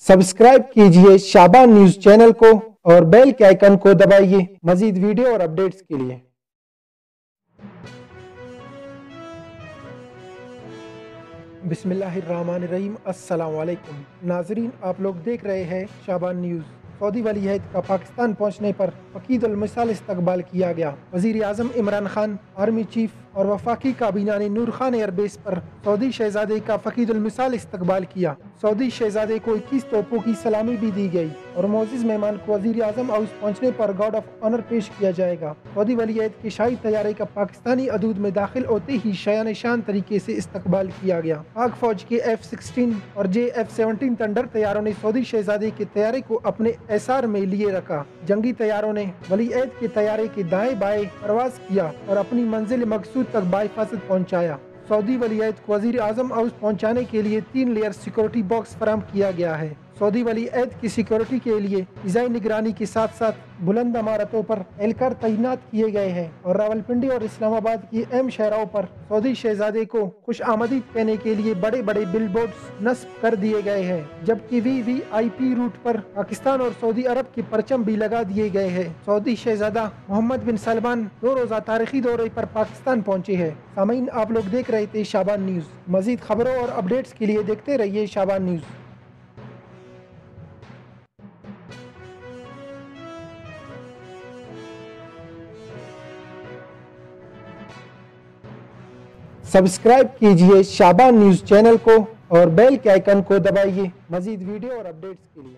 Subscribe कीजिए शाबान news channel को और बेल के आइकन को दबाइए मजीद वीडियो और अपडेट्स के लिए। बिस्मिल्लाहिर्रहमानिर्रहीम। अस्सलाम वालेकुम नाजरीन, आप लोग देख रहे हैं शाबान न्यूज़। सऊदी वली अहद का पाकिस्तान पहुंचने पर फकीदुल मिसाल इस्तकबाल किया गया। वज़ीर आज़म इमरान खान, आर्मी चीफ और वफाकी काबीना ने नूर खान एयरबेस पर सऊदी शहजादे का फकीदुल मिसाल इस्तकबाल किया। सऊदी शहजादे को 21 तोपों की सलामी भी दी गई और मोअज़्ज़िज़ मेहमान को वज़ीर आज़म हाउस पहुँचने पर गार्ड ऑफ ऑनर पेश किया जाएगा। सऊदी वली अहद के शाही तैयारे का पाकिस्तानी हदूद में दाखिल होते ही शान शान तरीके से इस्तकबाल किया गया। पाक फौज के F-16 और J-F-17 थंडर तैयारों ने सऊदी शहजादे के तैयारे को अपने एसार में लिए रखा। जंगी तैयारों ने वली अहद के तैयारे के दाएं बाएं परवाज किया और अपनी मंजिल मकसूद तक बाहिफाजत पहुंचाया। सऊदी वली अहद को वज़ीर आज़म हाउस पहुंचाने के लिए 3 लेयर सिक्योरिटी बॉक्स फराहम किया गया है। सऊदी वली अहद की सिक्योरिटी के लिए फ़िज़ाई निगरानी के साथ साथ बुलंद इमारतों पर एहलकार तैनात किए गए हैं और रावलपिंडी और इस्लामाबाद की अहम शहरों पर सऊदी शहजादे को खुश आमदीद कहने के लिए बड़े बड़े बिलबोर्ड्स नस्ब कर दिए गए हैं, जबकि VVIP रूट पर पाकिस्तान और सऊदी अरब के परचम भी लगा दिए गए हैं। सऊदी शहजादा मोहम्मद बिन सलमान 2 रोज़ा तारीखी दौरे पर पाकिस्तान पहुंचे हैं। सामीन, आप लोग देख रहे थे शाबान न्यूज़। मजीद खबरों और अपडेट्स के लिए देखते रहिए शाबान न्यूज़। सब्सक्राइब कीजिए शाबान न्यूज़ चैनल को और बेल के आइकन को दबाइए मजीद वीडियो और अपडेट्स के लिए।